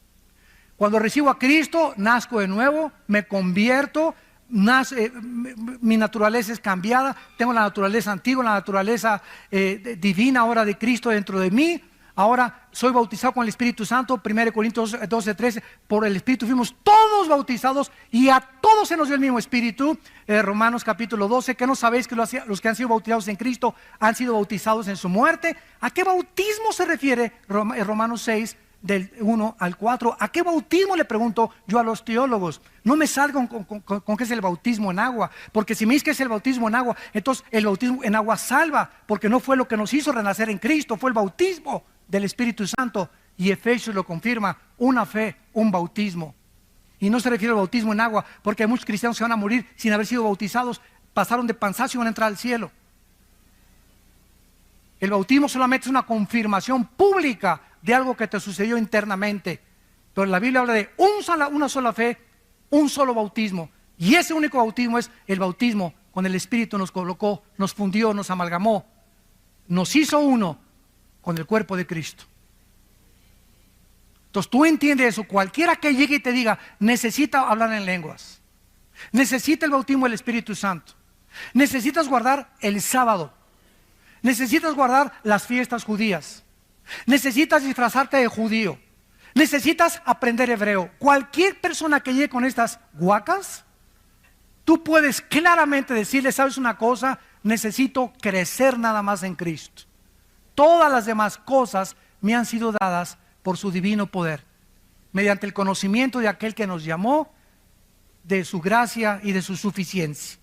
Cuando recibo a Cristo, nazco de nuevo, me convierto, mi naturaleza es cambiada, tengo la naturaleza antigua, la naturaleza divina ahora de Cristo dentro de mí. Ahora soy bautizado con el Espíritu Santo. 1 Corintios 12:13, por el Espíritu fuimos todos bautizados, y a todos se nos dio el mismo Espíritu. Romanos capítulo 12, que no sabéis que los que han sido bautizados en Cristo han sido bautizados en su muerte. ¿A qué bautismo se refiere? Romanos 6, del 1 al 4. ¿A qué bautismo? Le pregunto yo a los teólogos. No me salgan con qué es el bautismo en agua, porque si me dices que es el bautismo en agua, entonces el bautismo en agua salva, porque no fue lo que nos hizo renacer en Cristo, fue el bautismo del Espíritu Santo. Y Efesios lo confirma: una fe, un bautismo. Y no se refiere al bautismo en agua, porque hay muchos cristianos que van a morir sin haber sido bautizados, pasaron de panzazo y van a entrar al cielo. El bautismo solamente es una confirmación pública de algo que te sucedió internamente. Pero la Biblia habla de una sola fe, un solo bautismo. Y ese único bautismo es el bautismo con el Espíritu. Nos colocó, nos fundió, nos amalgamó, nos hizo uno con el cuerpo de Cristo. Entonces tú entiendes eso. Cualquiera que llegue y te diga necesita hablar en lenguas, necesita el bautismo del Espíritu Santo, necesitas guardar el sábado, necesitas guardar las fiestas judías, necesitas disfrazarte de judío, necesitas aprender hebreo. Cualquier persona que llegue con estas guacas, tú puedes claramente decirle: ¿sabes una cosa? Necesito crecer nada más en Cristo. Todas las demás cosas me han sido dadas por su divino poder, mediante el conocimiento de aquel que nos llamó, de su gracia y de su suficiencia.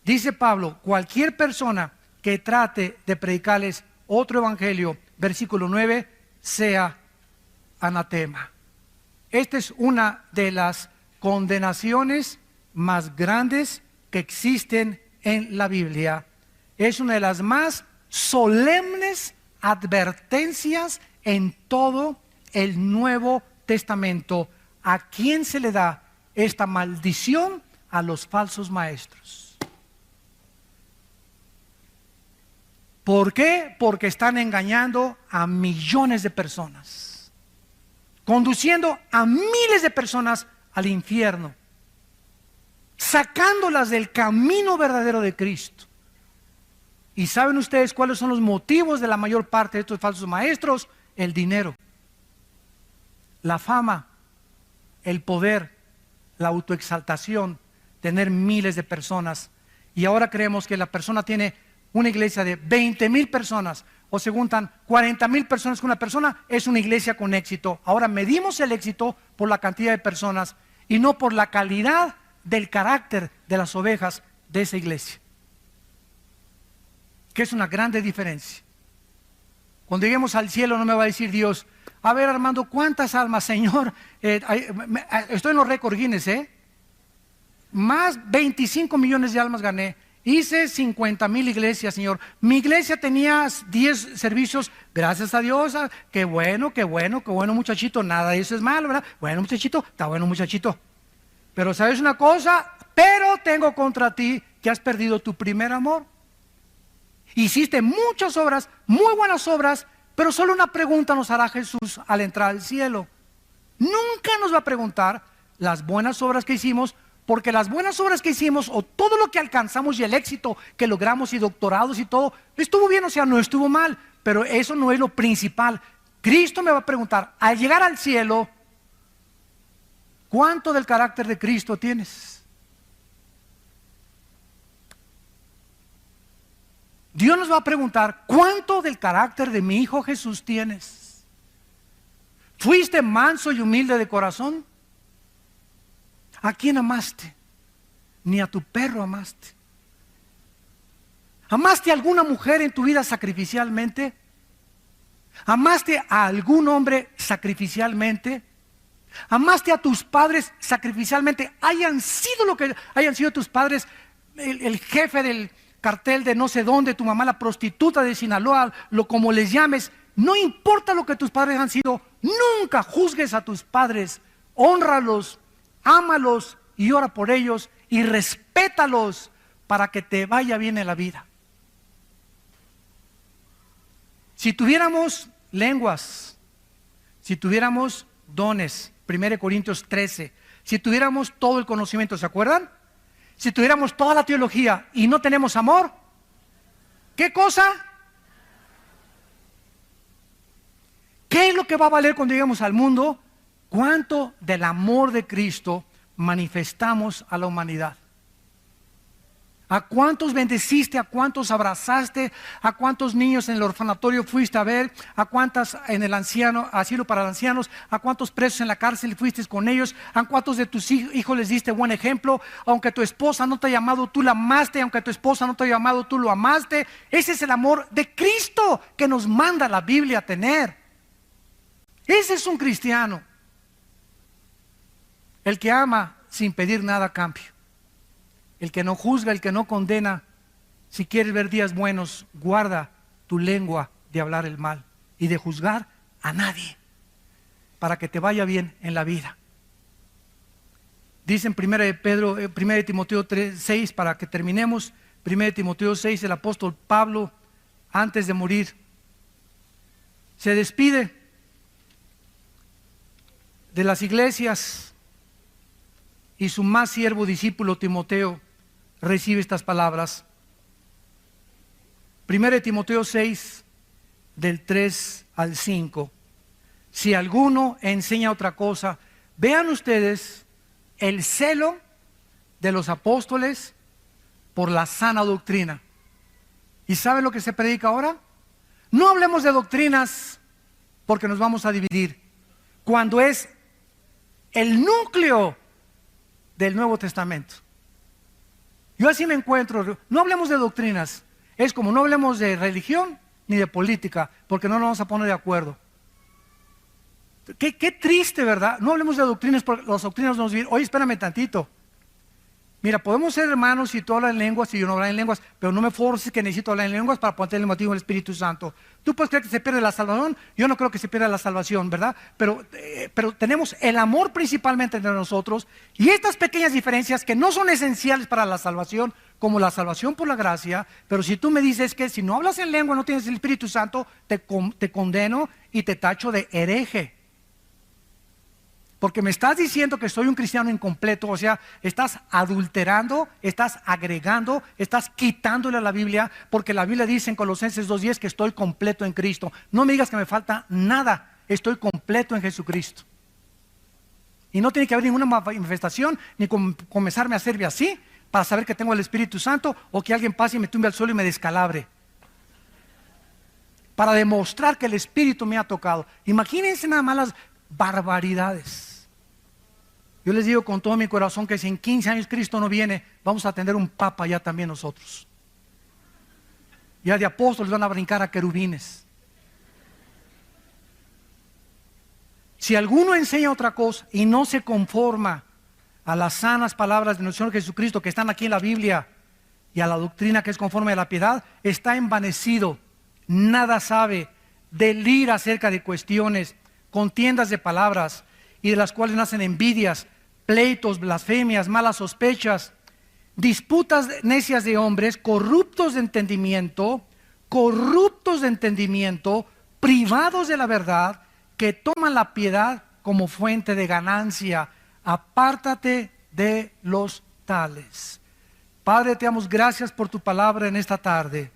Dice Pablo: cualquier persona que trate de predicarles otro evangelio, versículo 9, sea anatema. Esta es una de las condenaciones más grandes que existen en la Biblia. Es una de las más solemnes advertencias en todo el Nuevo Testamento. ¿A quién se le da esta maldición? A los falsos maestros. ¿Por qué? Porque están engañando a millones de personas, conduciendo a miles de personas al infierno, sacándolas del camino verdadero de Cristo. ¿Y saben ustedes cuáles son los motivos de la mayor parte de estos falsos maestros? El dinero, la fama, el poder, la autoexaltación, tener miles de personas. Y ahora creemos que la persona tiene una iglesia de 20,000 personas, o se juntan 40,000 personas con una persona, es una iglesia con éxito. Ahora medimos el éxito por la cantidad de personas y no por la calidad del carácter de las ovejas de esa iglesia, que es una grande diferencia. Cuando lleguemos al cielo no me va a decir Dios: a ver, Armando, ¿cuántas almas, Señor? Estoy en los récords Guinness, más 25 millones de almas gané. Hice 50,000 iglesias, Señor. Mi iglesia tenía 10 servicios, gracias a Dios. Qué bueno, muchachito. Nada de eso es malo, ¿verdad? Bueno, muchachito, está bueno, muchachito. Pero ¿sabes una cosa? Pero tengo contra ti que has perdido tu primer amor. Hiciste muchas obras, muy buenas obras, pero solo una pregunta nos hará Jesús al entrar al cielo. Nunca nos va a preguntar las buenas obras que hicimos, porque las buenas obras que hicimos, o todo lo que alcanzamos y el éxito que logramos y doctorados y todo, estuvo bien, o sea, no estuvo mal, pero eso no es lo principal. Cristo me va a preguntar, al llegar al cielo, ¿cuánto del carácter de Cristo tienes? Dios nos va a preguntar, ¿cuánto del carácter de mi Hijo Jesús tienes? ¿Fuiste manso y humilde de corazón? ¿A quién amaste? Ni a tu perro amaste. ¿Amaste a alguna mujer en tu vida sacrificialmente? ¿Amaste a algún hombre sacrificialmente? ¿Amaste a tus padres sacrificialmente? Hayan sido lo que hayan sido tus padres, el jefe del cartel de no sé dónde, tu mamá la prostituta de Sinaloa, lo como les llames, no importa lo que tus padres han sido, nunca juzgues a tus padres, hónralos, ámalos y ora por ellos y respétalos para que te vaya bien en la vida. Si tuviéramos lenguas, si tuviéramos dones, 1 Corintios 13, si tuviéramos todo el conocimiento, ¿se acuerdan? Si tuviéramos toda la teología y no tenemos amor, ¿qué cosa? ¿Qué es lo que va a valer cuando lleguemos al mundo? ¿Cuánto del amor de Cristo manifestamos a la humanidad? ¿A cuántos bendeciste? ¿A cuántos abrazaste? ¿A cuántos niños en el orfanatorio fuiste a ver? ¿A cuántas en el asilo para ancianos? ¿A cuántos presos en la cárcel fuiste con ellos? ¿A cuántos de tus hijos les diste buen ejemplo? Aunque tu esposa no te ha llamado, tú la amaste. Aunque tu esposa no te ha llamado, tú lo amaste. Ese es el amor de Cristo que nos manda la Biblia a tener. Ese es un cristiano. El que ama sin pedir nada a cambio. El que no juzga, el que no condena. Si quieres ver días buenos, guarda tu lengua de hablar el mal y de juzgar a nadie, para que te vaya bien en la vida. Dice en 1 Timoteo 6, para que terminemos, 1 Timoteo 6, el apóstol Pablo, antes de morir, se despide de las iglesias y su más siervo discípulo Timoteo recibe estas palabras. 1 Timoteo 6, del 3 al 5. Si alguno enseña otra cosa, vean ustedes el celo de los apóstoles por la sana doctrina. ¿Y saben lo que se predica ahora? No hablemos de doctrinas porque nos vamos a dividir, cuando es el núcleo del Nuevo Testamento. Yo así me encuentro. No hablemos de doctrinas. Es como no hablemos de religión ni de política, porque no nos vamos a poner de acuerdo. Qué triste, ¿verdad? No hablemos de doctrinas, porque las doctrinas nos dicen, oye, espérame tantito. Mira, podemos ser hermanos si tú hablas en lenguas y yo no hablo en lenguas, pero no me forces que necesito hablar en lenguas para poner el motivo del Espíritu Santo. Tú puedes creer que se pierde la salvación, yo no creo que se pierda la salvación, ¿verdad? Pero tenemos el amor principalmente entre nosotros, y estas pequeñas diferencias que no son esenciales para la salvación, como la salvación por la gracia. Pero si tú me dices que si no hablas en lengua no tienes el Espíritu Santo, te condeno y te tacho de hereje. Porque me estás diciendo que soy un cristiano incompleto, o sea, estás adulterando, estás agregando, estás quitándole a la Biblia, porque la Biblia dice en Colosenses 2:10 que estoy completo en Cristo. No me digas que me falta nada, estoy completo en Jesucristo. Y no tiene que haber ninguna manifestación, ni comenzarme a hacerme así, para saber que tengo el Espíritu Santo, o que alguien pase y me tumbe al suelo y me descalabre. Para demostrar que el Espíritu me ha tocado. Imagínense nada más las barbaridades. Yo les digo con todo mi corazón que si en 15 años Cristo no viene, vamos a tener un papa ya también nosotros. Ya de apóstoles van a brincar a querubines. Si alguno enseña otra cosa y no se conforma a las sanas palabras de nuestro Señor Jesucristo que están aquí en la Biblia y a la doctrina que es conforme a la piedad, está envanecido, nada sabe, delira acerca de cuestiones, contiendas de palabras, y de las cuales nacen envidias, pleitos, blasfemias, malas sospechas, disputas necias de hombres, corruptos de entendimiento, privados de la verdad, que toman la piedad como fuente de ganancia. Apártate de los tales. Padre, te damos gracias por tu palabra en esta tarde.